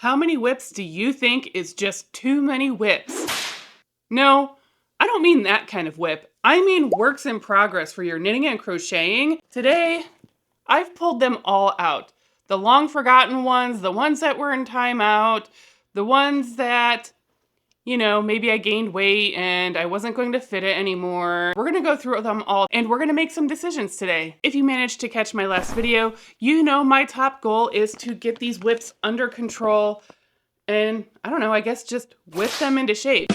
How many whips do you think is just too many whips? No, I don't mean that kind of whip. I mean works in progress for your knitting and crocheting. Today, I've pulled them all out. The long forgotten ones, the ones that were in timeout, the ones that, maybe I gained weight and I wasn't going to fit it anymore. We're gonna go through them all and we're gonna make some decisions today. If you managed to catch my last video, you know my top goal is to get these whips under control and, I don't know, I guess just whip them into shape.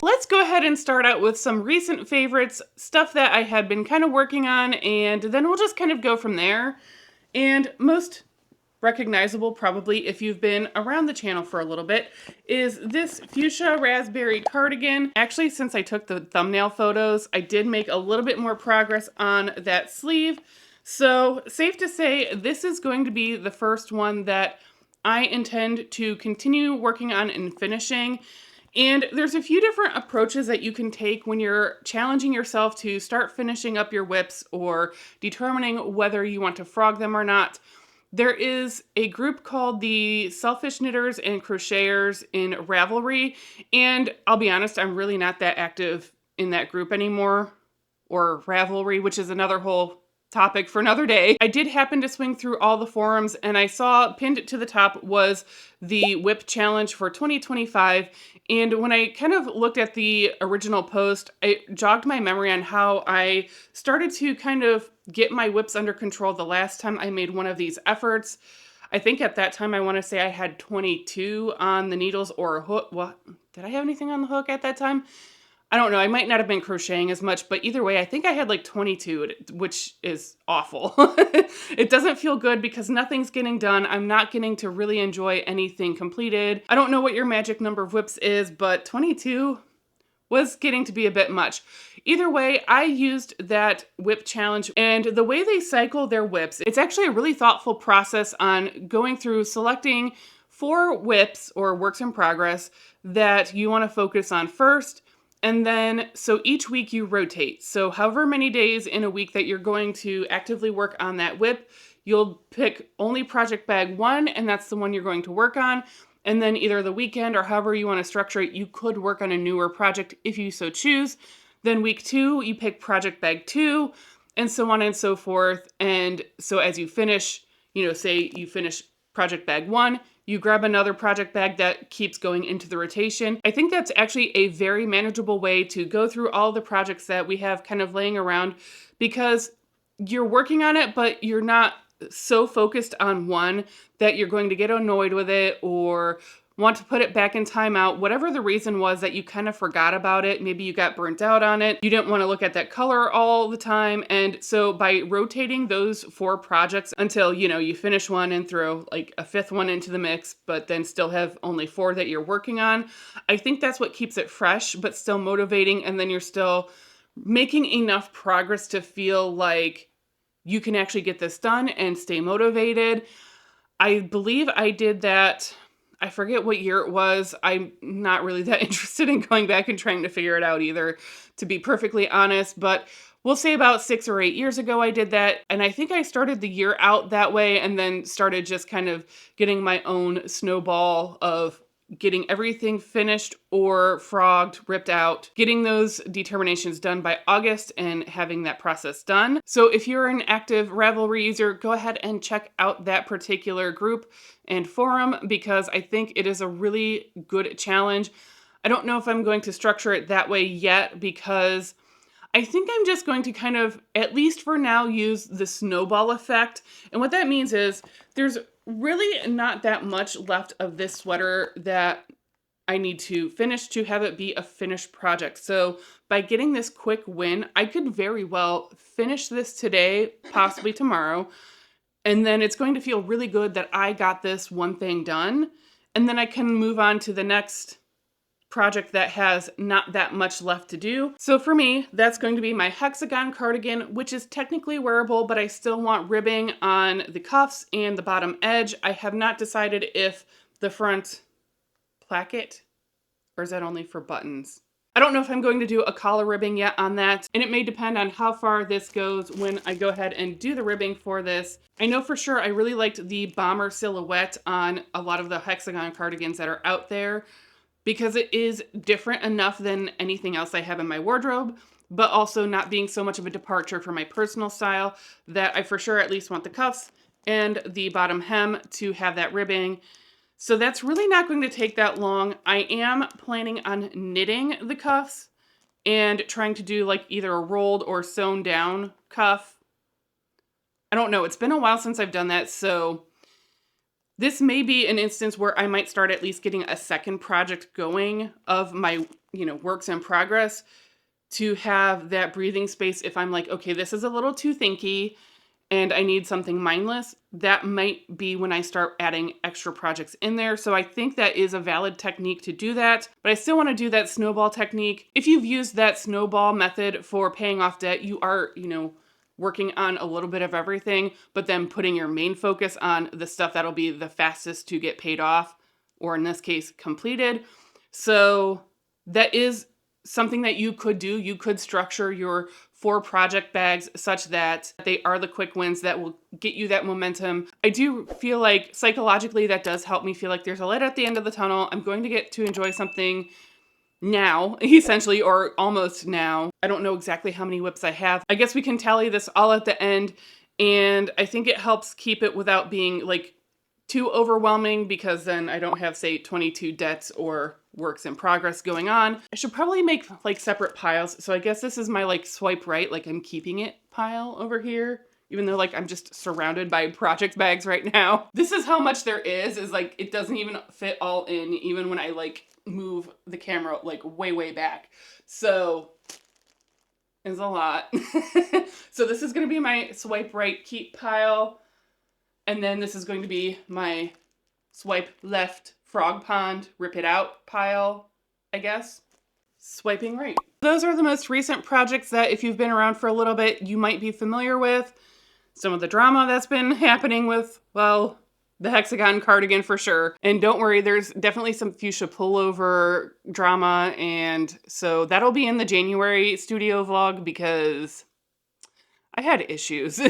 Let's go ahead and start out with some recent favorites, stuff that I had been kind of working on, and then we'll just kind of go from there. And most recognizable, probably if you've been around the channel for a little bit, is this fuchsia raspberry cardigan. Actually, since I took the thumbnail photos, I did make a little bit more progress on that sleeve. So safe to say, this is going to be the first one that I intend to continue working on and finishing. And there's a few different approaches that you can take when you're challenging yourself to start finishing up your whips or determining whether you want to frog them or not. There is a group called the Selfish Knitters and Crocheters in Ravelry, and I'll be honest, I'm really not that active in that group anymore, or Ravelry, which is another whole topic for another day. I did happen to swing through all the forums and I saw pinned to the top was the whip challenge for 2025. And when I kind of looked at the original post, it jogged my memory on how I started to kind of get my whips under control the last time I made one of these efforts. I think at that time I want to say I had 22 on the needles or a hook. What? Did I have anything on the hook at that time? I don't know, I might not have been crocheting as much, but either way, I think I had like 22, which is awful. It doesn't feel good because nothing's getting done. I'm not getting to really enjoy anything completed. I don't know what your magic number of whips is, but 22 was getting to be a bit much. Either way, I used that whip challenge, and the way they cycle their whips, it's actually a really thoughtful process on going through selecting 4 whips or works in progress that you want to focus on first. And then, so each week you rotate. So however many days in a week that you're going to actively work on that whip, you'll pick only project bag 1, and that's the one you're going to work on. And then either the weekend or however you want to structure it, you could work on a newer project if you so choose. Then week 2, you pick project bag 2, and so on and so forth. And so as you finish, say you finish project bag 1, you grab another project bag that keeps going into the rotation. I think that's actually a very manageable way to go through all the projects that we have kind of laying around, because you're working on it, but you're not so focused on one that you're going to get annoyed with it or want to put it back in timeout. Whatever the reason was that you kind of forgot about it, maybe you got burnt out on it, you didn't want to look at that color all the time. And so by rotating those 4 projects until, you finish one and throw like a 5th one into the mix, but then still have only 4 that you're working on, I think that's what keeps it fresh, but still motivating. And then you're still making enough progress to feel like you can actually get this done and stay motivated. I believe I did that. I forget what year it was. I'm not really that interested in going back and trying to figure it out either, to be perfectly honest, but we'll say about 6 or 8 years ago I did that, and I think I started the year out that way and then started just kind of getting my own snowball of getting everything finished or frogged, ripped out, getting those determinations done by August and having that process done. So if you're an active Ravelry user, go ahead and check out that particular group and forum, because I think it is a really good challenge. I don't know if I'm going to structure it that way yet, because I think I'm just going to kind of, at least for now, use the snowball effect. And what that means is there's really not that much left of this sweater that I need to finish to have it be a finished project. So by getting this quick win, I could very well finish this today, possibly tomorrow, and then it's going to feel really good that I got this one thing done, and then I can move on to the next project that has not that much left to do. So for me, that's going to be my hexagon cardigan, which is technically wearable, but I still want ribbing on the cuffs and the bottom edge. I have not decided if the front placket, or is that only for buttons? I don't know if I'm going to do a collar ribbing yet on that, and it may depend on how far this goes when I go ahead and do the ribbing for this. I know for sure I really liked the bomber silhouette on a lot of the hexagon cardigans that are out there because it is different enough than anything else I have in my wardrobe, but also not being so much of a departure from my personal style that I for sure at least want the cuffs and the bottom hem to have that ribbing. So that's really not going to take that long. I am planning on knitting the cuffs and trying to do like either a rolled or sewn down cuff. I don't know. It's been a while since I've done that, so this may be an instance where I might start at least getting a second project going of my, works in progress to have that breathing space if I'm like, okay, this is a little too thinky and I need something mindless. That might be when I start adding extra projects in there. So I think that is a valid technique to do that, but I still want to do that snowball technique. If you've used that snowball method for paying off debt, you are, working on a little bit of everything, but then putting your main focus on the stuff that'll be the fastest to get paid off, or in this case, completed. So that is something that you could do. You could structure your 4 project bags such that they are the quick wins that will get you that momentum. I do feel like psychologically that does help me feel like there's a light at the end of the tunnel. I'm going to get to enjoy something now, essentially, or almost now. I don't know exactly how many whips I have. I guess we can tally this all at the end, and I think it helps keep it without being like too overwhelming, because then I don't have, say, 22 debts or works in progress going on. I should probably make like separate piles. So I guess this is my like swipe right, like I'm keeping it pile over here, even though like I'm just surrounded by project bags right now. This is how much there is like it doesn't even fit all in, even when I like move the camera like way back. So it's a lot. So this is going to be my swipe right keep pile. And then this is going to be my swipe left frog pond, rip it out pile, I guess. Swiping right. Those are the most recent projects that if you've been around for a little bit, you might be familiar with. Some of the drama that's been happening with, well, the hexagon cardigan for sure. And don't worry, there's definitely some fuchsia pullover drama. And so that'll be in the January studio vlog because I had issues.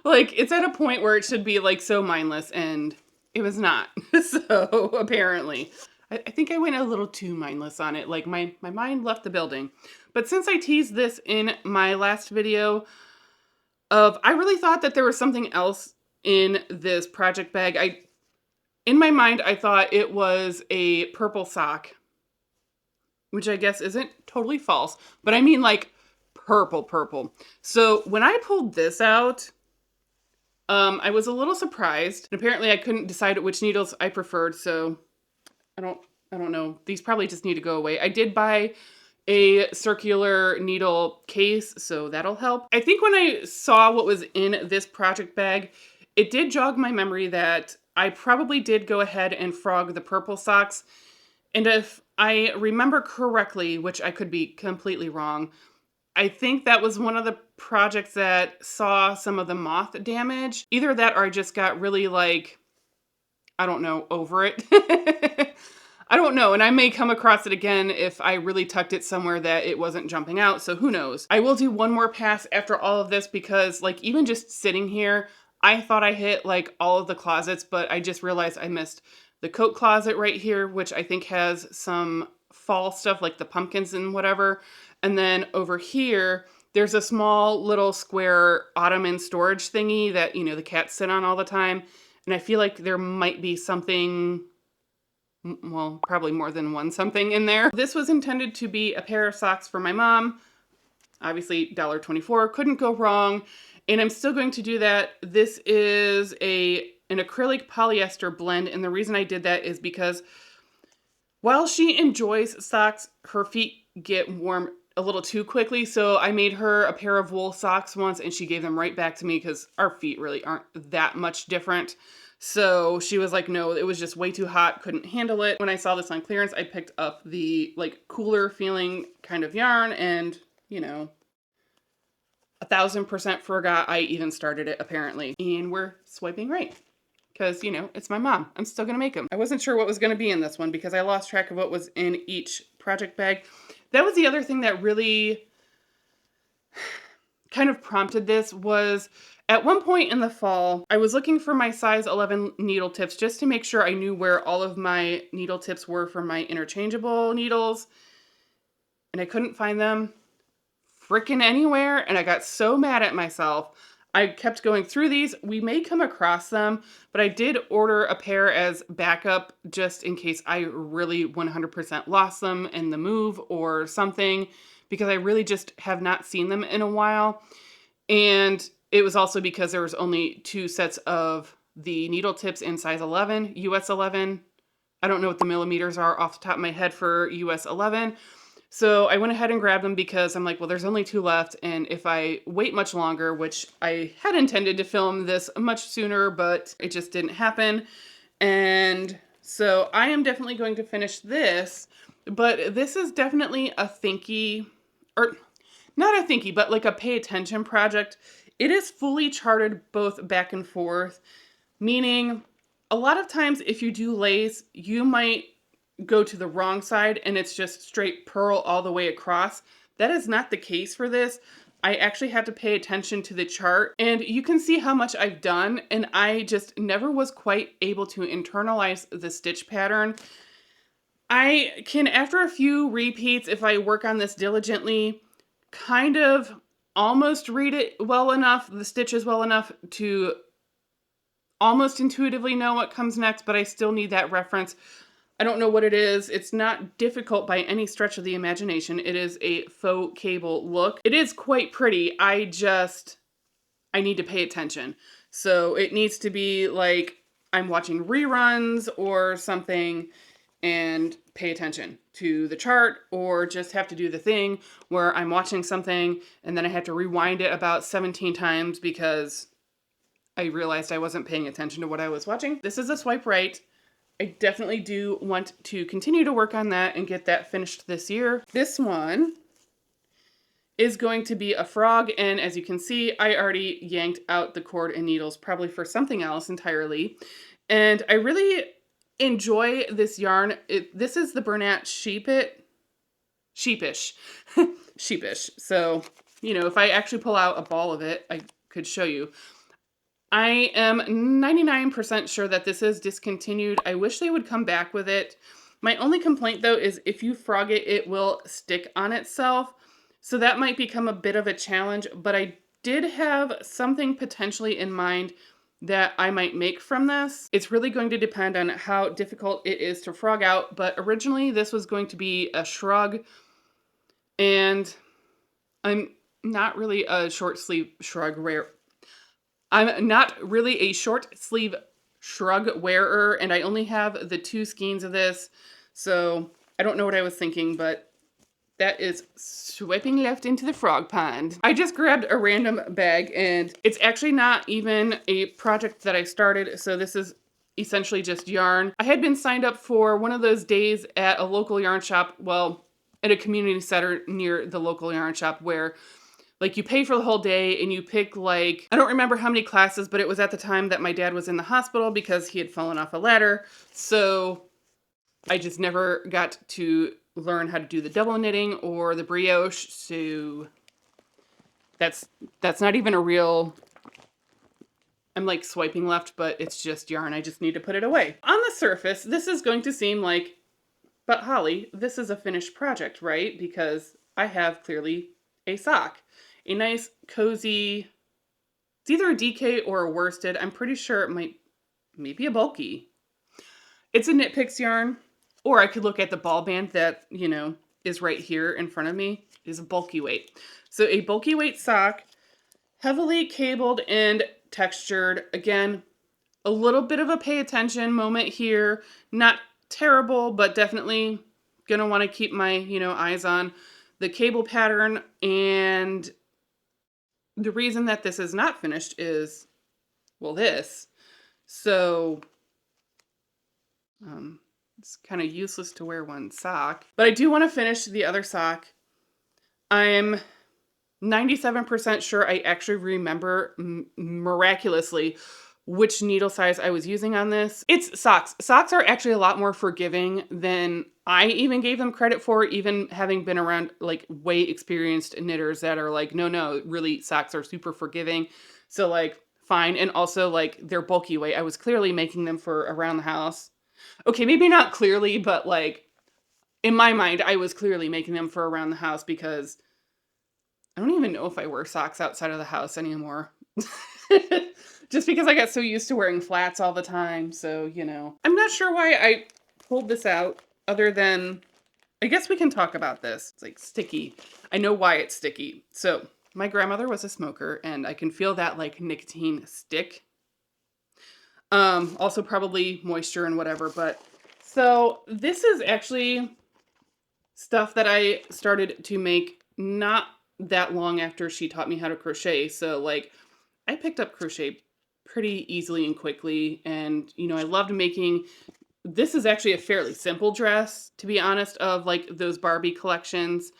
Like, it's at a point where it should be like so mindless, and it was not. So apparently, I think I went a little too mindless on it. Like my mind left the building. But since I teased this in my last video I really thought that there was something else in this project bag. In my mind, I thought it was a purple sock, which I guess isn't totally false, but I mean like purple. So when I pulled this out, I was a little surprised. And apparently I couldn't decide which needles I preferred, so I don't know. These probably just need to go away. I did buy a circular needle case, so that'll help. I think when I saw what was in this project bag, it did jog my memory that I probably did go ahead and frog the purple socks. And if I remember correctly, which I could be completely wrong, I think that was one of the projects that saw some of the moth damage. Either that or I just got really like, I don't know, over it. I don't know, and I may come across it again if I really tucked it somewhere that it wasn't jumping out, so who knows. I will do one more pass after all of this because like even just sitting here, I thought I hit like all of the closets, but I just realized I missed the coat closet right here, which I think has some fall stuff like the pumpkins and whatever. And then over here, there's a small little square ottoman storage thingy that, the cats sit on all the time. And I feel like there might be something, well, probably more than one something in there. This was intended to be a pair of socks for my mom. Obviously, $1.24, couldn't go wrong. And I'm still going to do that. This is an acrylic polyester blend. And the reason I did that is because while she enjoys socks, her feet get warm a little too quickly. So I made her a pair of wool socks once and she gave them right back to me because our feet really aren't that much different. So she was like, no, it was just way too hot, couldn't handle it. When I saw this on clearance, I picked up the like cooler feeling kind of yarn and, 1000% forgot I even started it apparently. And we're swiping right. Because, it's my mom. I'm still going to make them. I wasn't sure what was going to be in this one because I lost track of what was in each project bag. That was the other thing that really kind of prompted this. Was at one point in the fall, I was looking for my size 11 needle tips just to make sure I knew where all of my needle tips were for my interchangeable needles, and I couldn't find them freaking anywhere, and I got so mad at myself. I kept going through these. We may come across them, but I did order a pair as backup just in case I really 100% lost them in the move or something, because I really just have not seen them in a while. And it was also because there was only 2 sets of the needle tips in size 11, US 11. I don't know what the millimeters are off the top of my head for US 11. So I went ahead and grabbed them because I'm like, well, there's only 2 left. And if I wait much longer, which I had intended to film this much sooner, but it just didn't happen. And so I am definitely going to finish this, but this is definitely a thinky, or not a thinky, but like a pay attention project. It is fully charted both back and forth, meaning a lot of times if you do lace, you might go to the wrong side and it's just straight purl all the way across. That is not the case for this. I actually had to pay attention to the chart, and you can see how much I've done, and I just never was quite able to internalize the stitch pattern. I can, after a few repeats, if I work on this diligently, kind of almost read it well enough, the stitches well enough to almost intuitively know what comes next, but I still need that reference. I don't know what it is. It's not difficult by any stretch of the imagination. It is a faux cable look. It is quite pretty. I need to pay attention. So it needs to be like I'm watching reruns or something and pay attention to the chart, or just have to do the thing where I'm watching something and then I have to rewind it about 17 times because I realized I wasn't paying attention to what I was watching. This is a swipe right. I definitely do want to continue to work on that and get that finished this year. This one is going to be a frog, and as you can see, I already yanked out the cord and needles, probably for something else entirely. And I really enjoy this yarn. This is the Bernat Sheepish. Sheepish. So, you know, if I actually pull out a ball of it, I could show you. I am 99% sure that this is discontinued. I wish they would come back with it. My only complaint though is if you frog it, it will stick on itself. So that might become a bit of a challenge, but I did have something potentially in mind that I might make from this. It's really going to depend on how difficult it is to frog out, but originally this was going to be a shrug, and I'm not really a short sleeve shrug wearer. I'm not really a short sleeve shrug wearer, and I only have the 2 skeins of this, so I don't know what I was thinking, but that is swiping left into the frog pond. I just grabbed a random bag, and it's actually not even a project that I started, so this is essentially just yarn. I had been signed up for one of those days at a local yarn shop, well, at a community center near the local yarn shop, where like you pay for the whole day and you pick like, I don't remember how many classes, but it was at the time that my dad was in the hospital because he had fallen off a ladder. So I just never got to learn how to do the double knitting or the brioche. So that's not even a real, I'm like swiping left, but it's just yarn. I just need to put it away. On the surface, this is going to seem like, but Holly, this is a finished project, right? Because I have clearly a sock. A nice, cozy, it's either a DK or a worsted. I'm pretty sure it might be a bulky. It's a Knit Picks yarn, or I could look at the ball band that, you know, is right here in front of me. It is a bulky weight. So a bulky weight sock, heavily cabled and textured. Again, a little bit of a pay attention moment here. Not terrible, but definitely gonna want to keep my, you know, eyes on the cable pattern. And the reason that this is not finished is, well, this. So it's kind of useless to wear one sock, but I do want to finish the other sock. I'm 97% sure I actually remember miraculously which needle size I was using on this. It's socks. Socks are actually a lot more forgiving than I even gave them credit for, even having been around like way experienced knitters that are like, no, really socks are super forgiving. So like, fine. And also like they're bulky weight. I was clearly making them for around the house. Okay, maybe not clearly, but like in my mind, I was clearly making them for around the house because I don't even know if I wear socks outside of the house anymore. Just because I got so used to wearing flats all the time. So, you know, I'm not sure why I pulled this out other than, I guess we can talk about this. It's like sticky. I know why it's sticky. So my grandmother was a smoker and I can feel that like nicotine stick. Also probably moisture and whatever, but so this is actually stuff that I started to make not that long after she taught me how to crochet. So like I picked up crochet pretty easily and quickly. And, you know, I loved making, this is actually a fairly simple dress, to be honest, of like those Barbie collections.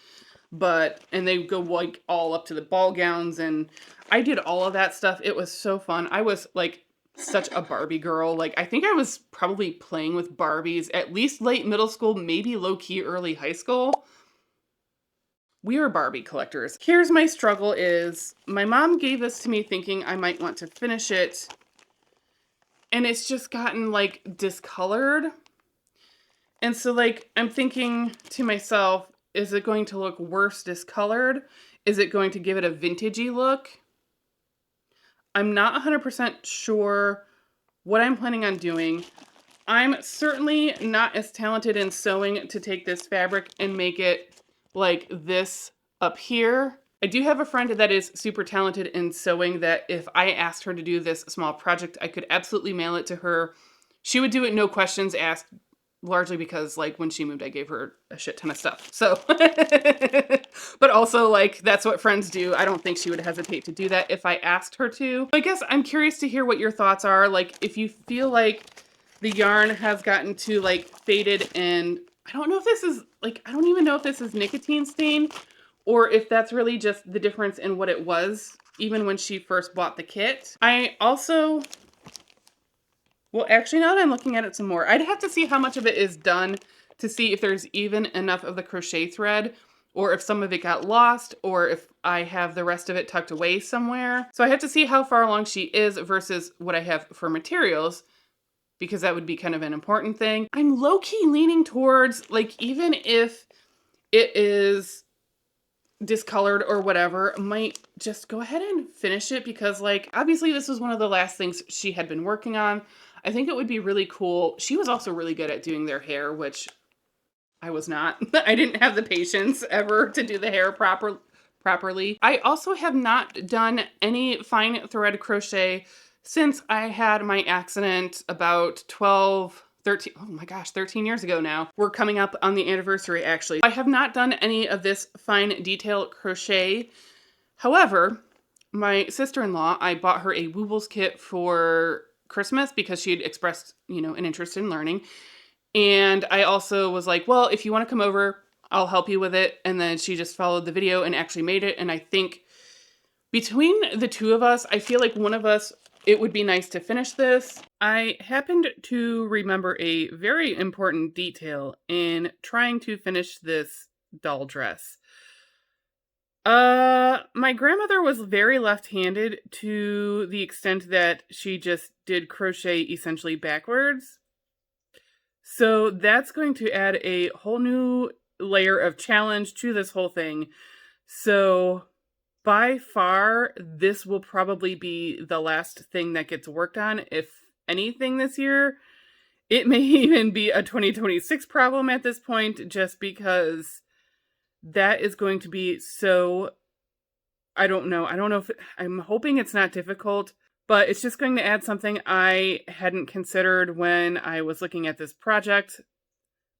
And they go like all up to the ball gowns. And I did all of that stuff. It was so fun. I was like such a Barbie girl. Like I think I was probably playing with Barbies at least late middle school, maybe low key early high school. We are Barbie collectors. Here's my struggle is my mom gave this to me thinking I might want to finish it. And it's just gotten like discolored. And so like I'm thinking to myself, is it going to look worse discolored? Is it going to give it a vintagey look? I'm not 100% sure what I'm planning on doing. I'm certainly not as talented in sewing to take this fabric and make it like this up here. I do have a friend that is super talented in sewing that if I asked her to do this small project, I could absolutely mail it to her. She would do it no questions asked, largely because like when she moved, I gave her a shit ton of stuff. So, but also like that's what friends do. I don't think she would hesitate to do that if I asked her to. I guess I'm curious to hear what your thoughts are. Like if you feel like the yarn has gotten too like faded and I don't know if this is like, I don't even know if this is nicotine stain or if that's really just the difference in what it was even when she first bought the kit. I also, well, actually now that I'm looking at it some more, I'd have to see how much of it is done to see if there's even enough of the crochet thread or if some of it got lost or if I have the rest of it tucked away somewhere. So I have to see how far along she is versus what I have for materials, because that would be kind of an important thing. I'm low-key leaning towards, like, even if it is discolored or whatever, I might just go ahead and finish it because, like, obviously this was one of the last things she had been working on. I think it would be really cool. She was also really good at doing their hair, which I was not. I didn't have the patience ever to do the hair properly. I also have not done any fine thread crochet since I had my accident about 13 years ago now. We're coming up on the anniversary actually. I have not done any of this fine detail crochet. However, my sister-in-law, I bought her a Woobles kit for Christmas because she had expressed, you know, an interest in learning. And I also was like, well, if you want to come over, I'll help you with it. And then she just followed the video and actually made it. And I think between the two of us, I feel like one of us, it would be nice to finish this. I happened to remember a very important detail in trying to finish this doll dress. My grandmother was very left-handed to the extent that she just did crochet essentially backwards. So that's going to add a whole new layer of challenge to this whole thing. So by far, this will probably be the last thing that gets worked on, if anything, this year. It may even be a 2026 problem at this point, just because that is going to be so, I don't know if, I'm hoping it's not difficult, but it's just going to add something I hadn't considered when I was looking at this project.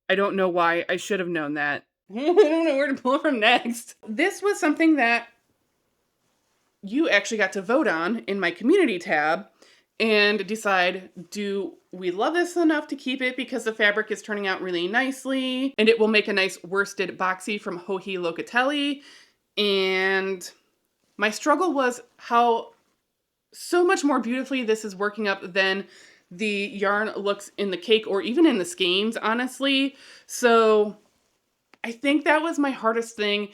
I don't know why. I should have known that. I don't know where to pull from next. This was something that you actually got to vote on in my community tab and decide, do we love this enough to keep it because the fabric is turning out really nicely and it will make a nice worsted boxy from Joji Locatelli? And my struggle was how so much more beautifully this is working up than the yarn looks in the cake or even in the skeins, honestly. So I think that was my hardest thing.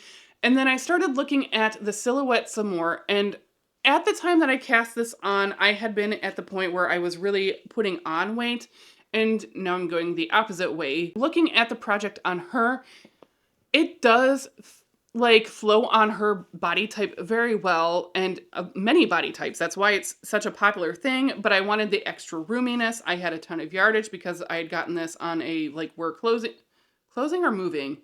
And then I started looking at the silhouette some more. And at the time that I cast this on, I had been at the point where I was really putting on weight. And now I'm going the opposite way. Looking at the project on her, it does like flow on her body type very well, and many body types. That's why it's such a popular thing. But I wanted the extra roominess. I had a ton of yardage because I had gotten this on a, like, we're closing or moving.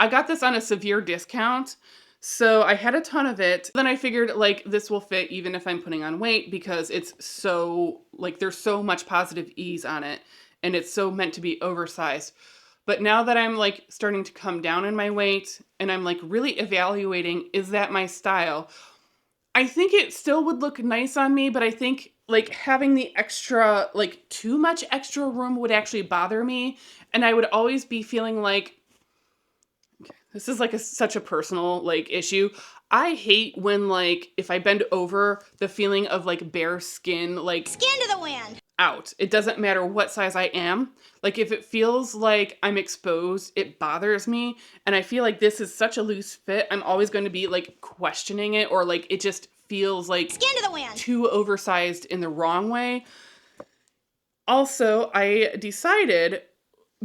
I got this on a severe discount, so I had a ton of it. Then I figured, like, this will fit even if I'm putting on weight because it's so, like, there's so much positive ease on it, and it's so meant to be oversized. But now that I'm, like, starting to come down in my weight and I'm, like, really evaluating, is that my style? I think it still would look nice on me, but I think, like, having the extra, like, too much extra room would actually bother me. And I would always be feeling like, this is like such a personal, like, issue. I hate when, like, if I bend over, the feeling of, like, bare skin, like, skin to the wind, out. It doesn't matter what size I am. Like, if it feels like I'm exposed, it bothers me. And I feel like this is such a loose fit. I'm always going to be, like, questioning it, or, like, it just feels like skin to the wind, too oversized in the wrong way. Also, I decided,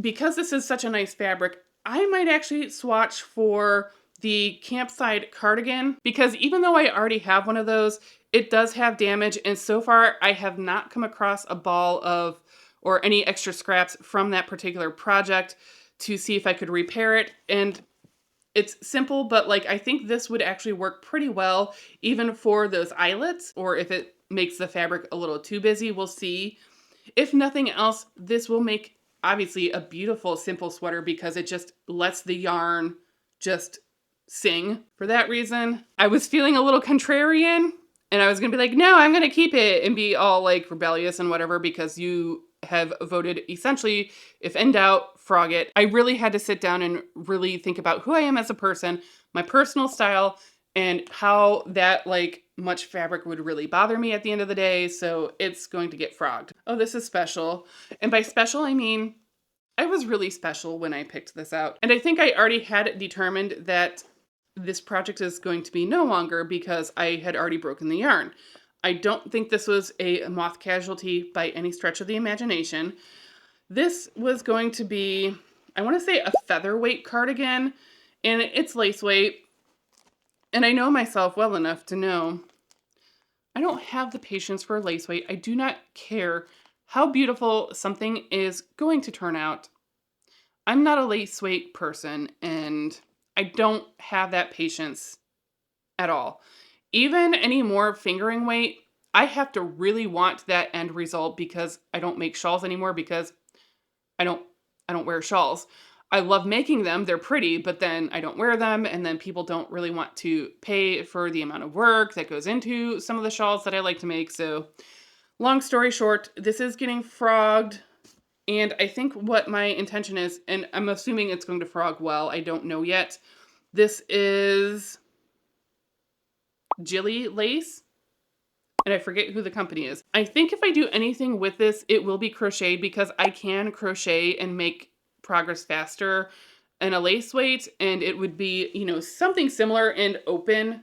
because this is such a nice fabric, I might actually swatch for the campsite cardigan, because even though I already have one of those, it does have damage, and so far I have not come across a ball of, or any extra scraps from that particular project to see if I could repair it. And it's simple, but, like, I think this would actually work pretty well even for those eyelets, or if it makes the fabric a little too busy, we'll see. If nothing else, this will make, obviously, a beautiful simple sweater because it just lets the yarn just sing. For that reason, I was feeling a little contrarian, and I was gonna be like, no, I'm gonna keep it, and be all, like, rebellious and whatever because you have voted, essentially, if in doubt, frog it. I really had to sit down and really think about who I am as a person, my personal style, and how that, like, much fabric would really bother me at the end of the day, so it's going to get frogged. Oh, this is special. And by special, I mean, I was really special when I picked this out. And I think I already had determined that this project is going to be no longer because I had already broken the yarn. I don't think this was a moth casualty by any stretch of the imagination. This was going to be, I want to say, a featherweight cardigan, and it's lace weight. And I know myself well enough to know I don't have the patience for lace weight. I do not care how beautiful something is going to turn out. I'm not a lace weight person, and I don't have that patience at all. Even any more fingering weight, I have to really want that end result because I don't make shawls anymore because I don't wear shawls. I love making them, they're pretty, but then I don't wear them, and then people don't really want to pay for the amount of work that goes into some of the shawls that I like to make. So long story short, this is getting frogged, and I think what my intention is, and I'm assuming it's going to frog well, I don't know yet. This is Jilly Lace, and I forget who the company is. I think if I do anything with this, it will be crocheted because I can crochet and make progress faster in a lace weight, and it would be, you know, something similar and open,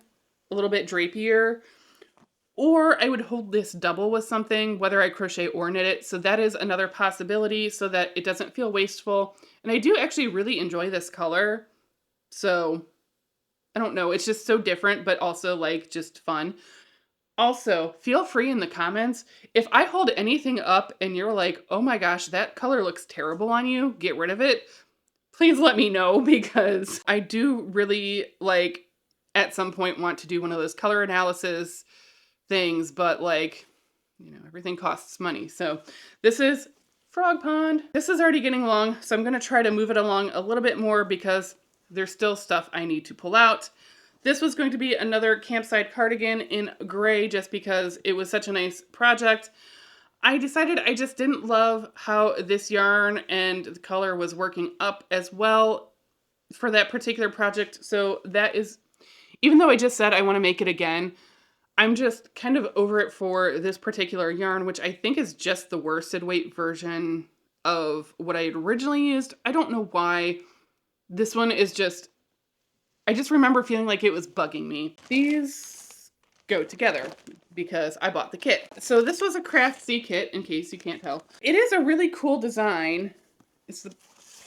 a little bit drapier. Or I would hold this double with something, whether I crochet or knit it. So that is another possibility so that it doesn't feel wasteful. And I do actually really enjoy this color. So I don't know, it's just so different, but also, like, just fun. Also, feel free in the comments, if I hold anything up and you're like, oh my gosh, that color looks terrible on you, get rid of it, please let me know, because I do really, like, at some point want to do one of those color analysis things, but, like, you know, everything costs money. So this is Frog Pond. This is already getting long, so I'm going to try to move it along a little bit more because there's still stuff I need to pull out. This was going to be another campsite cardigan in gray just because it was such a nice project. I decided I just didn't love how this yarn and the color was working up as well for that particular project. So that is, even though I just said I want to make it again, I'm just kind of over it for this particular yarn, which I think is just the worsted weight version of what I had originally used. I don't know why. This one is just, I just remember feeling like it was bugging me. These go together because I bought the kit. So this was a Craftsy kit, in case you can't tell. It is a really cool design. Is the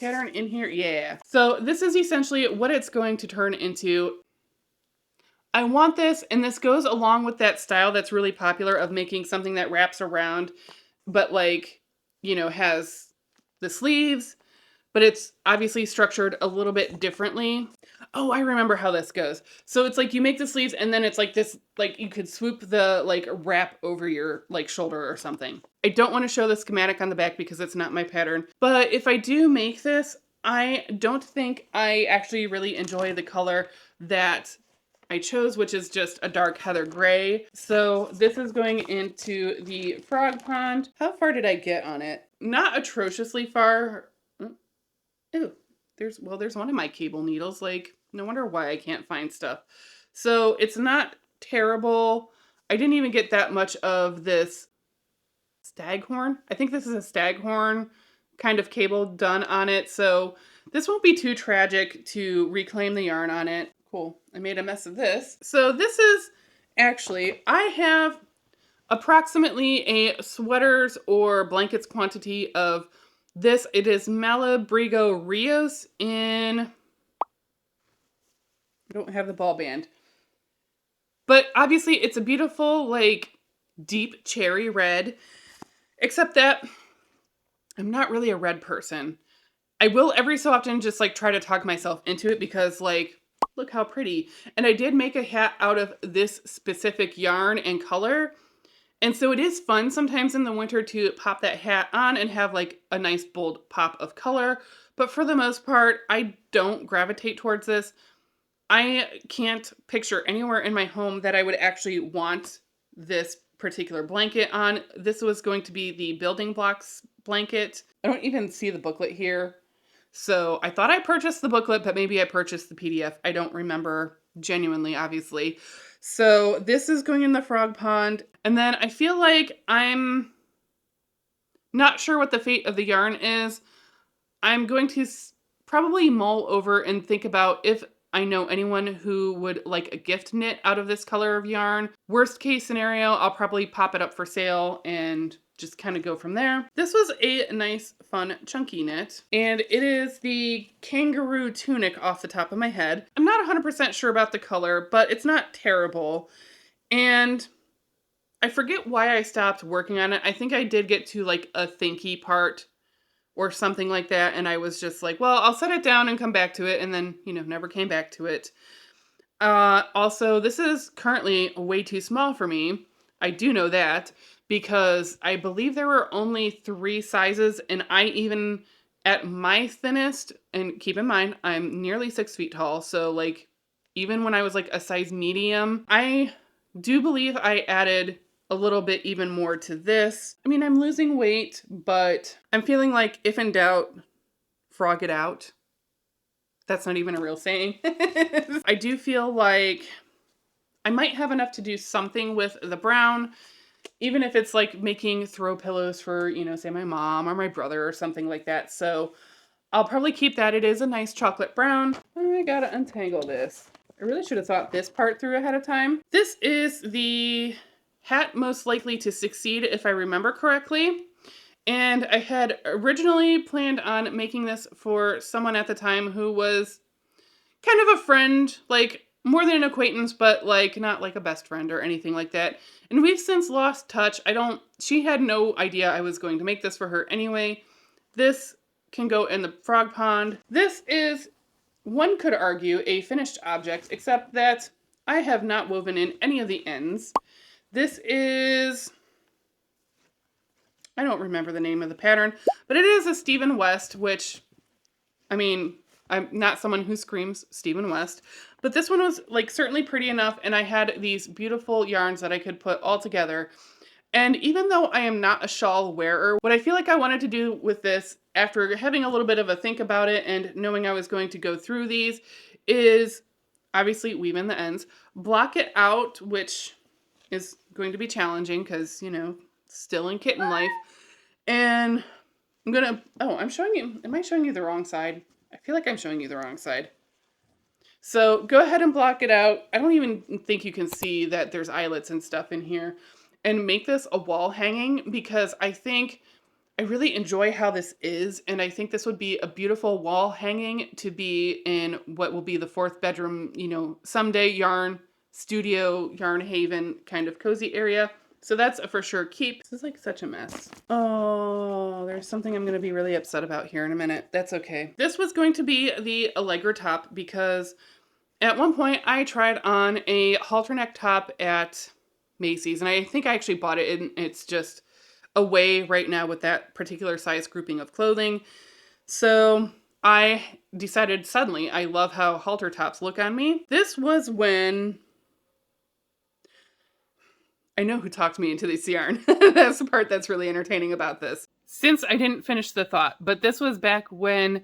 pattern in here? Yeah. So this is essentially what it's going to turn into. I want this, and this goes along with that style that's really popular of making something that wraps around, but like, you know, has the sleeves, but it's obviously structured a little bit differently. Oh, I remember how this goes. So it's like you make the sleeves and then it's like this, like you could swoop the like wrap over your like shoulder or something. I don't want to show the schematic on the back because it's not my pattern, but if I do make this, I don't think I actually really enjoy the color that I chose, which is just a dark heather gray. So this is going into the frog pond. How far did I get on it? Not atrociously far. Ooh, there's one of my cable needles. Like, no wonder why I can't find stuff. So it's not terrible. I didn't even get that much of this staghorn. I think this is a staghorn kind of cable done on it. So this won't be too tragic to reclaim the yarn on it. Cool. I made a mess of this. So this is actually, I have approximately a sweaters or blankets quantity of this. It is Malabrigo Rios in, I don't have the ball band, but obviously it's a beautiful, like deep cherry red, except that I'm not really a red person. I will every so often just like try to talk myself into it because like, look how pretty. And I did make a hat out of this specific yarn and color. And so it is fun sometimes in the winter to pop that hat on and have like a nice bold pop of color. But for the most part, I don't gravitate towards this. I can't picture anywhere in my home that I would actually want this particular blanket on. This was going to be the building blocks blanket. I don't even see the booklet here. So I thought I purchased the booklet, but maybe I purchased the PDF. I don't remember genuinely, obviously. So this is going in the frog pond. And then I feel like I'm not sure what the fate of the yarn is. I'm going to probably mull over and think about if I know anyone who would like a gift knit out of this color of yarn. Worst case scenario, I'll probably pop it up for sale and just kind of go from there. This was a nice, fun, chunky knit, and it is the kangaroo tunic off the top of my head. I'm not 100% sure about the color, but it's not terrible, and I forget why I stopped working on it. I think I did get to like a thinky part or something like that, and I was just like, well, I'll set it down and come back to it, and then, you know, never came back to it. Also, this is currently way too small for me. I do know that, because I believe there were only 3 sizes, and I even, at my thinnest, and keep in mind, I'm nearly 6 feet tall, so like, even when I was like a size medium, I do believe I added a little bit even more to this. I mean, I'm losing weight, but I'm feeling like if in doubt, frog it out. That's not even a real saying. I do feel like I might have enough to do something with the brown, even if it's like making throw pillows for, you know, say my mom or my brother or something like that. So I'll probably keep that. It is a nice chocolate brown. I gotta untangle this. I really should have thought this part through ahead of time. This is the hat most likely to succeed, if I remember correctly. And I had originally planned on making this for someone at the time who was kind of a friend, like more than an acquaintance, but like not like a best friend or anything like that. And we've since lost touch. She had no idea I was going to make this for her anyway. This can go in the frog pond. This is, one could argue, a finished object, except that I have not woven in any of the ends. This is, I don't remember the name of the pattern, but it is a Stephen West, which, I mean, I'm not someone who screams Stephen West, but this one was like certainly pretty enough, and I had these beautiful yarns that I could put all together. And even though I am not a shawl wearer, what I feel like I wanted to do with this, after having a little bit of a think about it and knowing I was going to go through these, is obviously weave in the ends, block it out, which is going to be challenging because, you know, still in kitten life. And I'm gonna, oh, I'm showing you, am I showing you the wrong side? I feel like I'm showing you the wrong side. So go ahead and block it out. I don't even think you can see that there's eyelets and stuff in here. And make this a wall hanging because I think I really enjoy how this is. And I think this would be a beautiful wall hanging to be in what will be the 4th bedroom, you know, someday yarn studio, yarn haven kind of cozy area. So that's a for sure keep. This is like such a mess. Oh, there's something I'm going to be really upset about here in a minute. That's okay. This was going to be the Allegra top because at one point I tried on a halter neck top at Macy's, and I think I actually bought it, and it's just away right now with that particular size grouping of clothing. So I decided suddenly I love how halter tops look on me. This was when I know who talked me into this yarn. That's the part that's really entertaining about this. Since I didn't finish the thought, but this was back when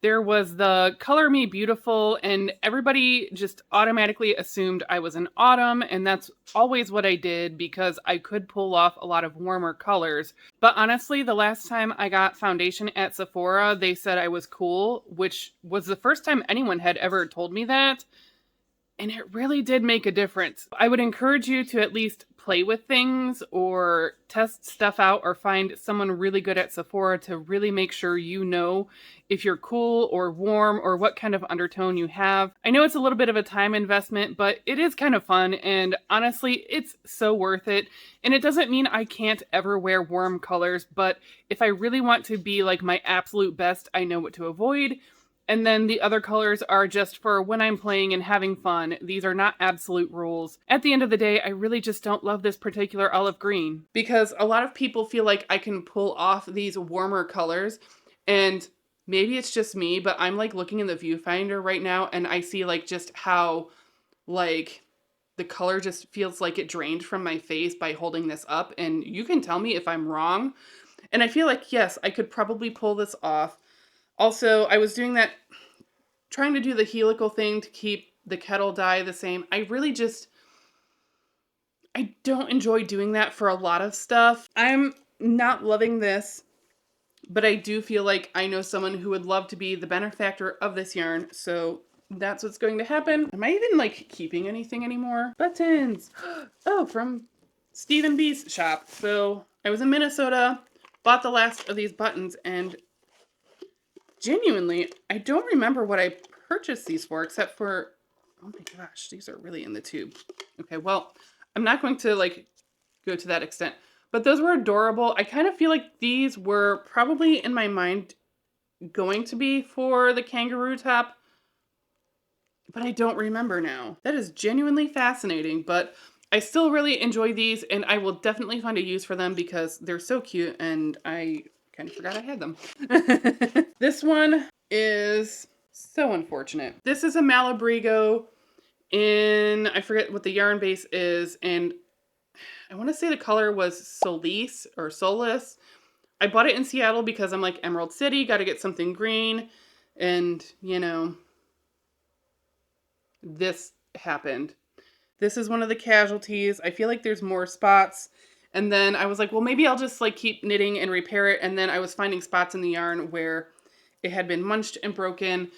there was the Color Me Beautiful, and everybody just automatically assumed I was an autumn, and that's always what I did because I could pull off a lot of warmer colors. But honestly, the last time I got foundation at Sephora, they said I was cool, which was the first time anyone had ever told me that. And it really did make a difference. I would encourage you to at least play with things or test stuff out or find someone really good at Sephora to really make sure you know if you're cool or warm or what kind of undertone you have. I know it's a little bit of a time investment, but it is kind of fun, and honestly, it's so worth it. And it doesn't mean I can't ever wear warm colors, but if I really want to be like my absolute best, I know what to avoid. And then the other colors are just for when I'm playing and having fun. These are not absolute rules. At the end of the day, I really just don't love this particular olive green because a lot of people feel like I can pull off these warmer colors, and maybe it's just me, but I'm like looking in the viewfinder right now and I see like just how like the color just feels like it drained from my face by holding this up, and you can tell me if I'm wrong. And I feel like, yes, I could probably pull this off. Also, I was doing that, trying to do the helical thing to keep the kettle dye the same. I don't enjoy doing that for a lot of stuff. I'm not loving this, but I do feel like I know someone who would love to be the benefactor of this yarn, so that's what's going to happen. Am I even like keeping anything anymore? Buttons! Oh, from Stephen B's shop. So I was in Minnesota, bought the last of these buttons, and genuinely, I don't remember what I purchased these for, except for, oh my gosh, these are really in the tube. Okay, well, I'm not going to like go to that extent, but those were adorable. I kind of feel like these were probably in my mind going to be for the kangaroo top, but I don't remember now. That is genuinely fascinating, but I still really enjoy these, and I will definitely find a use for them because they're so cute, and I kind of forgot I had them. This one is so unfortunate. This is a Malabrigo in, I forget what the yarn base is, and I want to say the color was Solis or Solis. I bought it in Seattle because I'm like, Emerald City, got to get something green, and you know, this happened. This is one of the casualties. I feel like there's more spots. And then I was like, well, maybe I'll just like keep knitting and repair it. And then I was finding spots in the yarn where it had been munched and broken.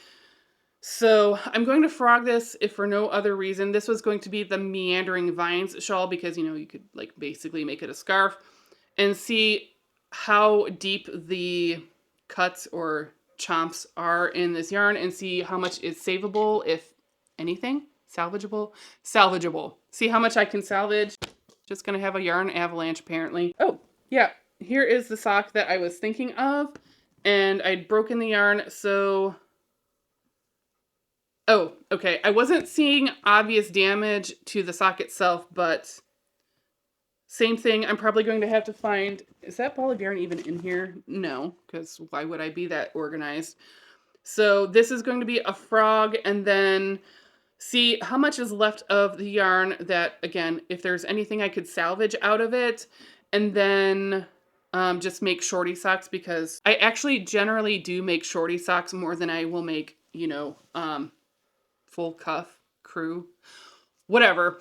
So I'm going to frog this if for no other reason. This was going to be the Meandering Vines shawl because, you know, you could like basically make it a scarf and see how deep the cuts or chomps are in this yarn and see how much is savable, if anything. Salvageable? Salvageable. See how much I can salvage. Just gonna have a yarn avalanche apparently. Oh, yeah. Here is the sock that I was thinking of. And I'd broken the yarn, so... Oh, okay. I wasn't seeing obvious damage to the sock itself, but... Same thing. I'm probably going to have to find... Is that ball of yarn even in here? No, because why would I be that organized? So this is going to be a frog, and then... see how much is left of the yarn that, again, if there's anything I could salvage out of it, and then just make shorty socks because I actually generally do make shorty socks more than I will make, you know, full cuff crew. whatever.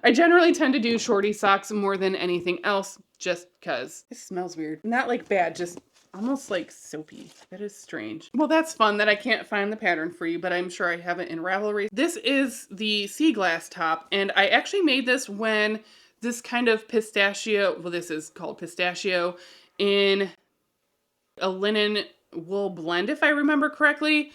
I generally tend to do shorty socks more than anything else, just because. It smells weird. Not like bad, just almost like soapy. That is strange. Well, that's fun that I can't find the pattern for you, but I'm sure I have it in Ravelry. This is the sea glass top, and I actually made this when this kind of pistachio, well, this is called pistachio, in a linen wool blend, if I remember correctly.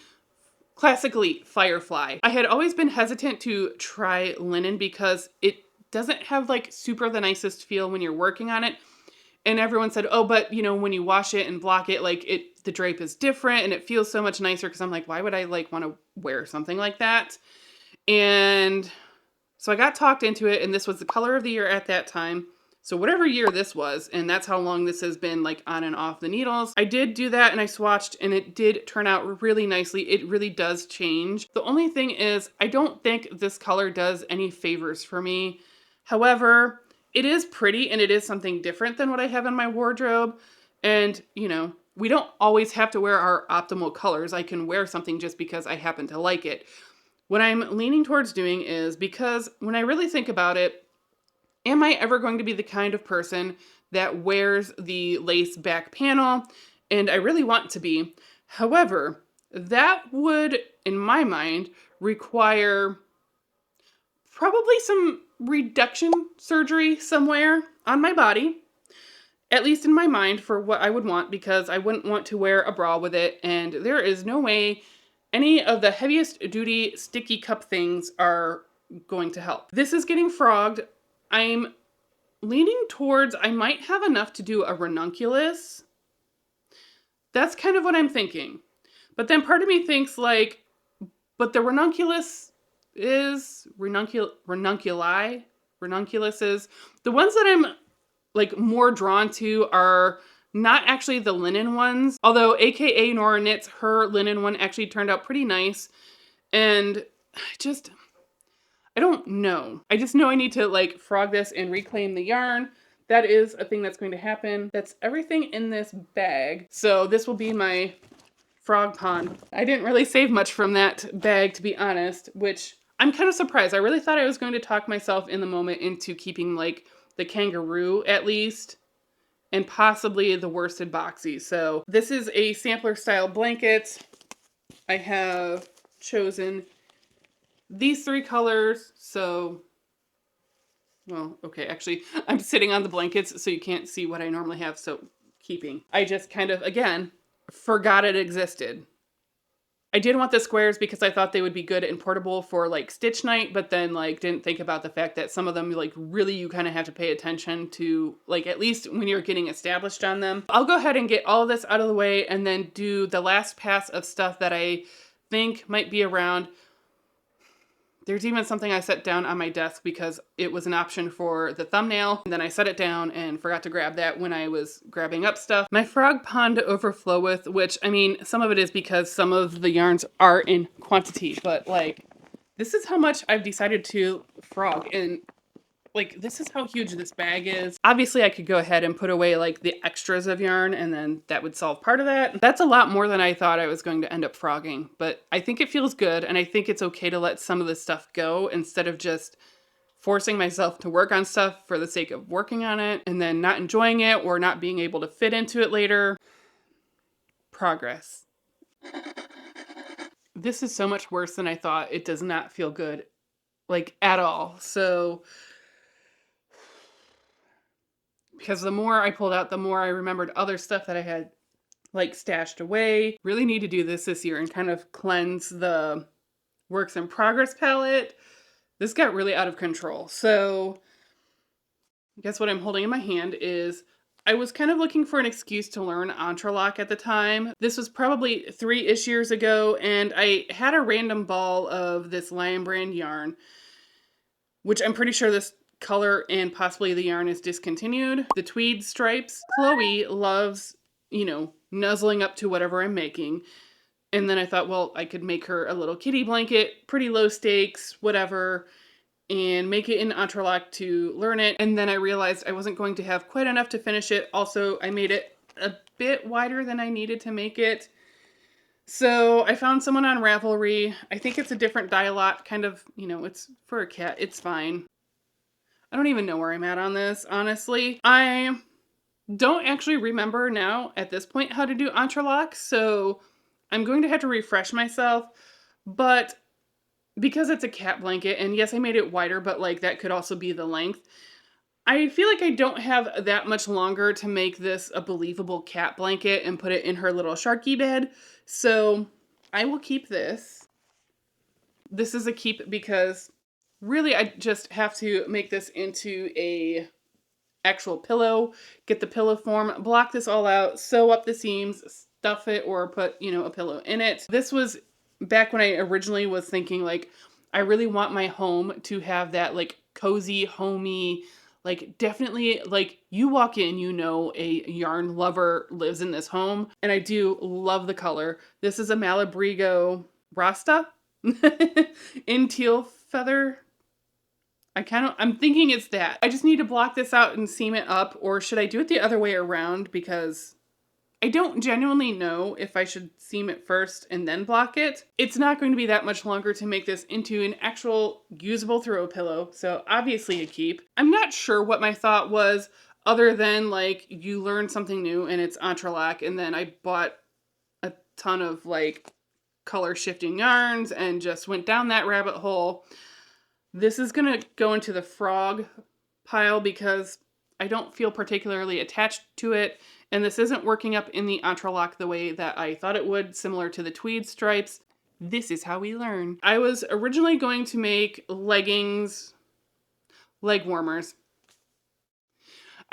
Classically, Firefly. I had always been hesitant to try linen because it doesn't have like super the nicest feel when you're working on it. And everyone said, oh, but you know, when you wash it and block it, like the drape is different and it feels so much nicer. Cause I'm like, why would I like want to wear something like that? And so I got talked into it, and this was the color of the year at that time. So whatever year this was, and that's how long this has been like on and off the needles. I did do that and I swatched, and it did turn out really nicely. It really does change. The only thing is I don't think this color does any favors for me. However, it is pretty and it is something different than what I have in my wardrobe. And you know, we don't always have to wear our optimal colors. I can wear something just because I happen to like it. What I'm leaning towards doing is, because when I really think about it, am I ever going to be the kind of person that wears the lace back panel? And I really want to be. However, that would, in my mind, require probably some reduction surgery somewhere on my body, at least in my mind, for what I would want, because I wouldn't want to wear a bra with it, and there is no way any of the heaviest duty sticky cup things are going to help. This is getting frogged. I'm leaning towards I might have enough to do a ranunculus. That's kind of what I'm thinking. But then part of me thinks like, but the ranunculus is ranunculuses. The ones that I'm like more drawn to are not actually the linen ones, although AKA Nora Knits, her linen one actually turned out pretty nice. And I don't know. I just know I need to like frog this and reclaim the yarn. That is a thing that's going to happen. That's everything in this bag. So this will be my frog pond. I didn't really save much from that bag, to be honest, which I'm kind of surprised. I really thought I was going to talk myself in the moment into keeping like the kangaroo at least, and possibly the worsted boxy. So this is a sampler style blanket. I have chosen these 3 colors. So, well, okay, actually I'm sitting on the blankets so you can't see what I normally have. So keeping, I just kind of, again, forgot it existed. I did want the squares because I thought they would be good and portable for like stitch night, but then like didn't think about the fact that some of them like really you kind of have to pay attention to, like at least when you're getting established on them. I'll go ahead and get all of this out of the way and then do the last pass of stuff that I think might be around. There's even something I set down on my desk because it was an option for the thumbnail. And then I set it down and forgot to grab that when I was grabbing up stuff. My frog pond to overflow with, which, I mean, some of it is because some of the yarns are in quantity, but like, this is how much I've decided to frog. And like, this is how huge this bag is. Obviously, I could go ahead and put away like the extras of yarn and then that would solve part of that. That's a lot more than I thought I was going to end up frogging, but I think it feels good and I think it's okay to let some of this stuff go instead of just forcing myself to work on stuff for the sake of working on it and then not enjoying it or not being able to fit into it later. Progress. This is so much worse than I thought. It does not feel good, like at all. So because the more I pulled out, the more I remembered other stuff that I had like stashed away. Really need to do this year and kind of cleanse the works in progress palette. This got really out of control. So I guess what I'm holding in my hand is, I was kind of looking for an excuse to learn entrelac at the time. This was probably 3-ish years ago, and I had a random ball of this Lion Brand yarn, which I'm pretty sure this color and possibly the yarn is discontinued. The tweed stripes. Chloe loves, you know, nuzzling up to whatever I'm making. And then I thought, well, I could make her a little kitty blanket, pretty low stakes, whatever, and make it in entrelac to learn it. And then I realized I wasn't going to have quite enough to finish it. Also, I made it a bit wider than I needed to make it. So I found someone on Ravelry. I think it's a different dye lot, kind of, you know, it's for a cat. It's fine. I don't even know where I'm at on this, honestly. I don't actually remember now at this point how to do entrelac, so I'm going to have to refresh myself. But because it's a cat blanket, and yes, I made it wider, but like that could also be the length. I feel like I don't have that much longer to make this a believable cat blanket and put it in her little Sharky bed. So I will keep this. This is a keep because really I just have to make this into a actual pillow, get the pillow form, block this all out, sew up the seams, stuff it, or put, you know, a pillow in it. This was back when I originally was thinking like, I really want my home to have that like cozy, homey, like definitely like you walk in, you know, a yarn lover lives in this home. And I do love the color. This is a Malabrigo Rasta in teal feather. I'm thinking it's that. I just need to block this out and seam it up, or should I do it the other way around? Because I don't genuinely know if I should seam it first and then block it. It's not going to be that much longer to make this into an actual usable throw pillow, so obviously a keep. I'm not sure what my thought was, other than like you learn something new and it's entrelac, and then I bought a ton of like color shifting yarns and just went down that rabbit hole. This is going to go into the frog pile because I don't feel particularly attached to it, and this isn't working up in the entrelac the way that I thought it would, similar to the tweed stripes. This is how we learn. I was originally going to make leggings, leg warmers.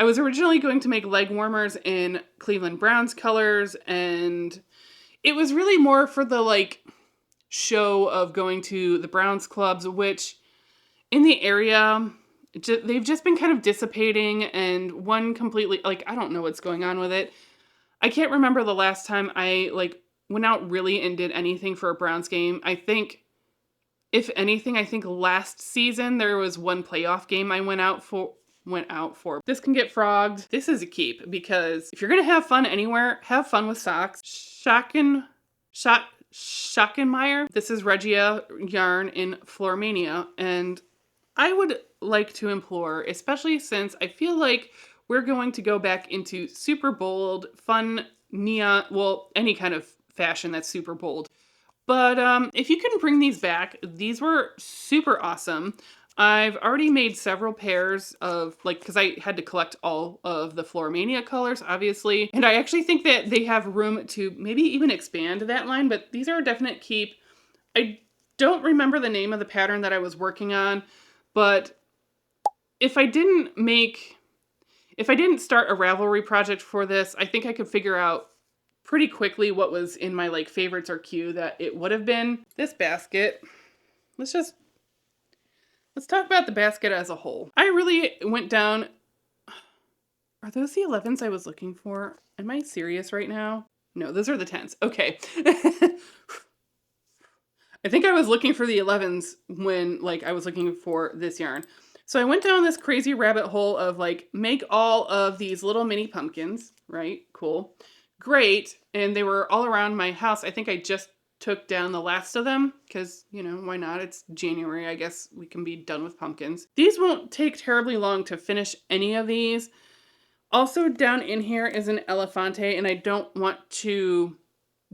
I was originally going to make leg warmers in Cleveland Browns colors, and it was really more for the like show of going to the Browns clubs, which in the area, they've just been kind of dissipating, and one completely, like, I don't know what's going on with it. I can't remember the last time I, like, went out really and did anything for a Browns game. I think, if anything, I think last season there was one playoff game I went out for. This can get frogged. This is a keep, because if you're gonna have fun anywhere, have fun with socks. Schackenmeyer. This is Regia yarn in Flormania, and I would like to implore, especially since I feel like we're going to go back into super bold, fun, neon, well, any kind of fashion that's super bold. But if you can bring these back, these were super awesome. I've already made several pairs of, like, because I had to collect all of the Flormania colors, obviously. And I actually think that they have room to maybe even expand that line, but these are a definite keep. I don't remember the name of the pattern that I was working on, but if I didn't start a Ravelry project for this, I think I could figure out pretty quickly what was in my like favorites or queue that it would have been. This basket, let's talk about the basket as a whole. I really went down, are those the 11s I was looking for? Am I serious right now? No, those are the 10s. Okay. I think I was looking for the 11s when like I was looking for this yarn. So I went down this crazy rabbit hole of like, make all of these little mini pumpkins, right? Cool. Great. And they were all around my house. I think I just took down the last of them because, you know, why not? It's January. I guess we can be done with pumpkins. These won't take terribly long to finish any of these. Also down in here is an elefante, and I don't want to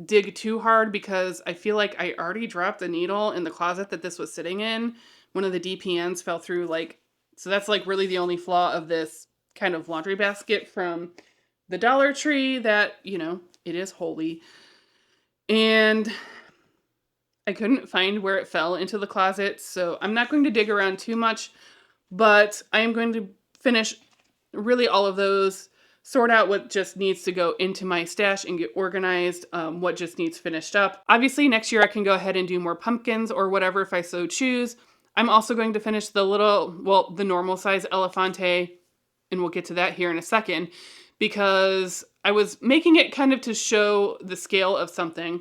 dig too hard because I feel like I already dropped the needle in the closet that this was sitting in. One of the DPNs fell through, like, so that's like really the only flaw of this kind of laundry basket from the Dollar Tree that, you know, it is holy. And I couldn't find where it fell into the closet, so I'm not going to dig around too much, but I am going to finish really all of those, sort out what just needs to go into my stash and get organized, what just needs finished up. Obviously, next year I can go ahead and do more pumpkins or whatever if I so choose. I'm also going to finish the the normal size elefante, and we'll get to that here in a second, because I was making it kind of to show the scale of something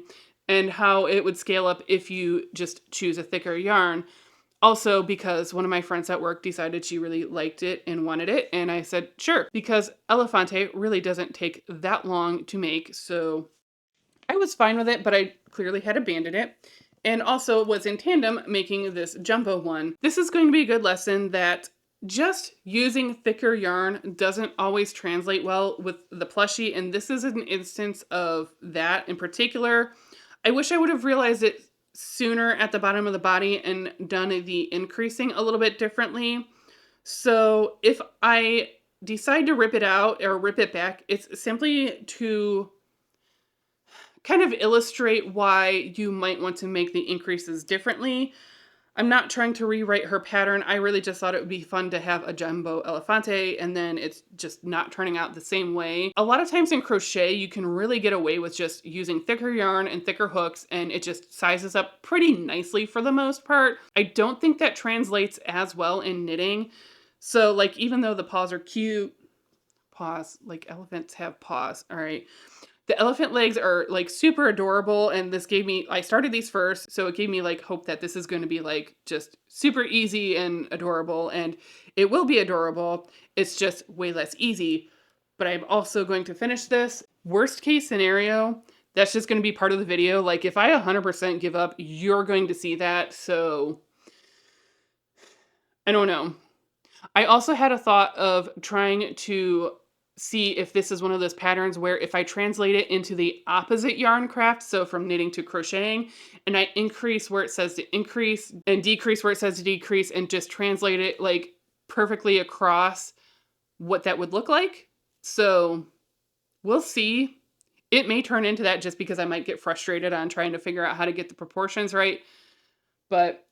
and how it would scale up if you just choose a thicker yarn. Also because one of my friends at work decided she really liked it and wanted it, and I said, sure, because elefante really doesn't take that long to make, so I was fine with it, but I clearly had abandoned it. And also was in tandem making this jumbo one. This is going to be a good lesson that just using thicker yarn doesn't always translate well with the plushie, and this is an instance of that in particular. I wish I would have realized it sooner at the bottom of the body and done the increasing a little bit differently. So if I decide to rip it out or rip it back, it's simply to kind of illustrate why you might want to make the increases differently. I'm not trying to rewrite her pattern. I really just thought it would be fun to have a jumbo elefante, and then it's just not turning out the same way. A lot of times in crochet, you can really get away with just using thicker yarn and thicker hooks, and it just sizes up pretty nicely for the most part. I don't think that translates as well in knitting. So like, even though the paws are cute, paws, like elephants have paws, all right. The elephant legs are like super adorable, and this gave me, I started these first, so it gave me like hope that this is going to be like just super easy and adorable, and it will be adorable. It's just way less easy, but I'm also going to finish this. Worst case scenario, that's just going to be part of the video. Like if I 100% give up, you're going to see that, so I don't know. I also had a thought of trying to see if this is one of those patterns where if I translate it into the opposite yarn craft, so from knitting to crocheting, and I increase where it says to increase and decrease where it says to decrease, and just translate it like perfectly across, what that would look like. So we'll see. It may turn into that just because I might get frustrated on trying to figure out how to get the proportions right, but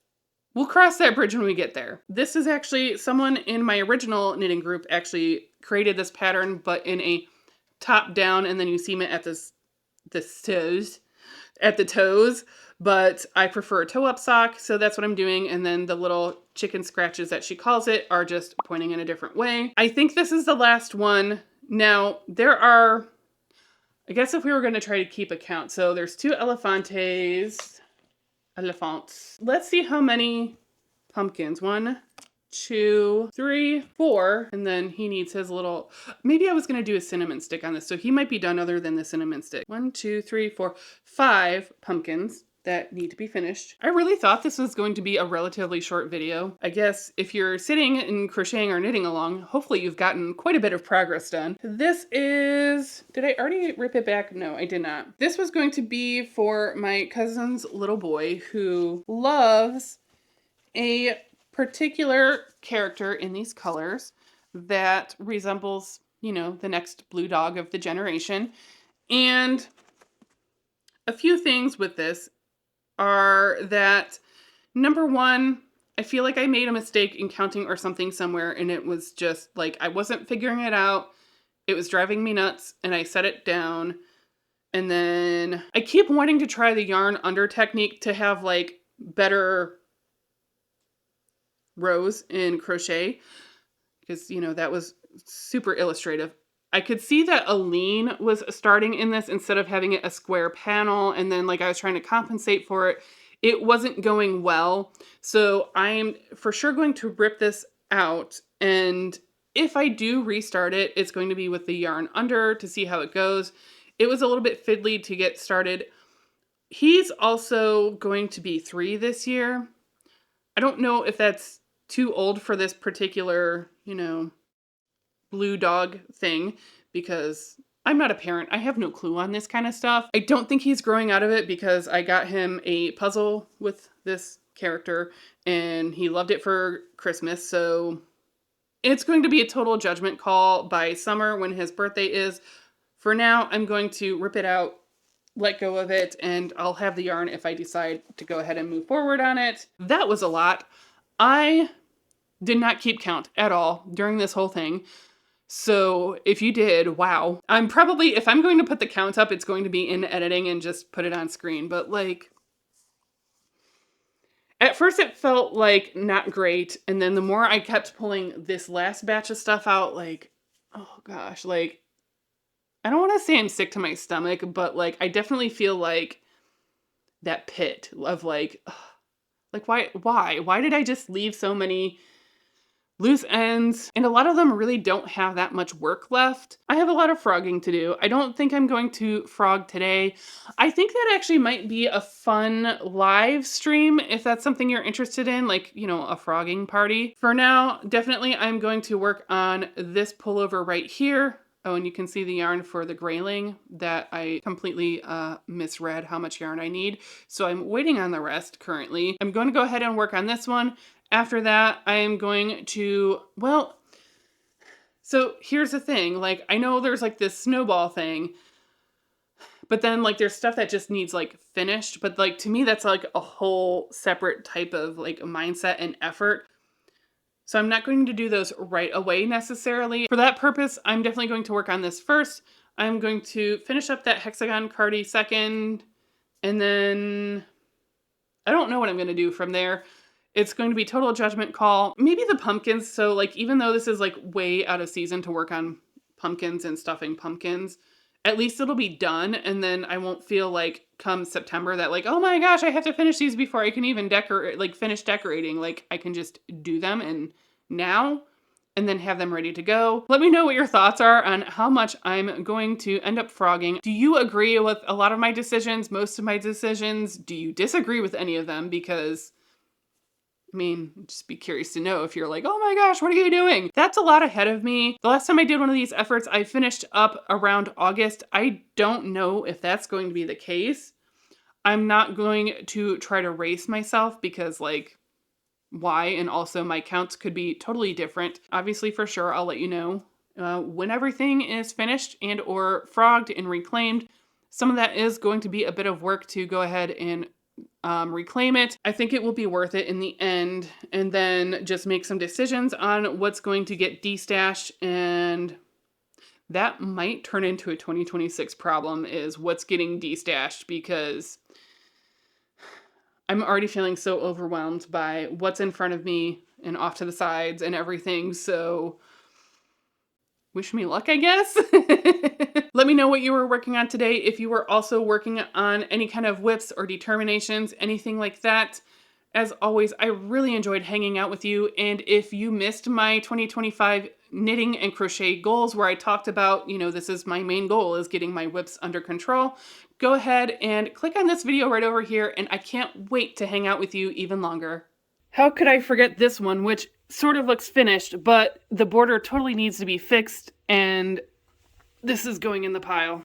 we'll cross that bridge when we get there. This is actually someone in my original knitting group actually created this pattern, but in a top down, and then you seam it at the toes, but I prefer a toe up sock, so that's what I'm doing. And then the little chicken scratches that she calls it are just pointing in a different way. I think this is the last one. Now there are, I guess if we were going to try to keep a count, so there's 2 elephants. Let's see how many pumpkins. 1, 2, 3, 4, and then he needs his little, maybe I was going to do a cinnamon stick on this, so he might be done other than the cinnamon stick. 1, 2, 3, 4, 5 pumpkins that need to be finished. I really thought this was going to be a relatively short video. I guess if you're sitting and crocheting or knitting along, hopefully you've gotten quite a bit of progress done. This is, did I already rip it back? No, I did not. This was going to be for my cousin's little boy who loves a particular character in these colors that resembles, you know, the next blue dog of the generation. And a few things with this are that, number one, I feel like I made a mistake in counting or something somewhere, and it was just like I wasn't figuring it out. It was driving me nuts, and I set it down. And then I keep wanting to try the yarn under technique to have like better rows in crochet, because, you know, that was super illustrative. I could see that Aline was starting in this instead of having it a square panel, and then like I was trying to compensate for it. It wasn't going well, so I'm for sure going to rip this out, and if I do restart it, it's going to be with the yarn under to see how it goes. It was a little bit fiddly to get started. He's also going to be 3 this year. I don't know if that's too old for this particular, you know, blue dog thing, because I'm not a parent. I have no clue on this kind of stuff. I don't think he's growing out of it because I got him a puzzle with this character and he loved it for Christmas. So it's going to be a total judgment call by summer when his birthday is. For now, I'm going to rip it out, let go of it, and I'll have the yarn if I decide to go ahead and move forward on it. That was a lot. I did not keep count at all during this whole thing. So if you did, wow. I'm probably, if I'm going to put the count up, it's going to be in editing and just put it on screen. But like, at first it felt like not great. And then the more I kept pulling this last batch of stuff out, like, oh gosh, like, I don't want to say I'm sick to my stomach, but like, I definitely feel like that pit of like, ugh, like why did I just leave so many loose ends, and a lot of them really don't have that much work left. I have a lot of frogging to do. I don't think I'm going to frog today. I think that actually might be a fun live stream if that's something you're interested in, like, you know, a frogging party. For now, definitely I'm going to work on this pullover right here. Oh, and you can see the yarn for the grayling that I completely misread how much yarn I need. So I'm waiting on the rest currently. I'm going to go ahead and work on this one. After that, I am going to, well, so here's the thing. Like, I know there's like this snowball thing, but then like there's stuff that just needs like finished. But like to me, that's like a whole separate type of like mindset and effort. So I'm not going to do those right away necessarily. For that purpose, I'm definitely going to work on this first. I'm going to finish up that hexagon cardie second, and then I don't know what I'm going to do from there. It's going to be total judgment call. Maybe the pumpkins. So like, even though this is like way out of season to work on pumpkins and stuffing pumpkins, at least it'll be done. And then I won't feel like come September that like, oh my gosh, I have to finish these before I can even decorate, like finish decorating. Like I can just do them and now and then have them ready to go. Let me know what your thoughts are on how much I'm going to end up frogging. Do you agree with a lot of my decisions, most of my decisions? Do you disagree with any of them? Because I mean, just be curious to know if you're like, oh my gosh, what are you doing? That's a lot ahead of me. The last time I did one of these efforts, I finished up around August. I don't know if that's going to be the case. I'm not going to try to race myself because like, why? And also my counts could be totally different. Obviously, for sure, I'll let you know when everything is finished and or frogged and reclaimed. Some of that is going to be a bit of work to go ahead and reclaim it. I think it will be worth it in the end, and then just make some decisions on what's going to get destashed, and that might turn into a 2026 problem is what's getting destashed, because I'm already feeling so overwhelmed by what's in front of me and off to the sides and everything. So wish me luck, I guess. Let me know what you were working on today. If you were also working on any kind of whips or determinations, anything like that. As always, I really enjoyed hanging out with you. And if you missed my 2025 knitting and crochet goals where I talked about, you know, this is my main goal is getting my whips under control, go ahead and click on this video right over here. And I can't wait to hang out with you even longer. How could I forget this one, which sort of looks finished, but the border totally needs to be fixed, and this is going in the pile.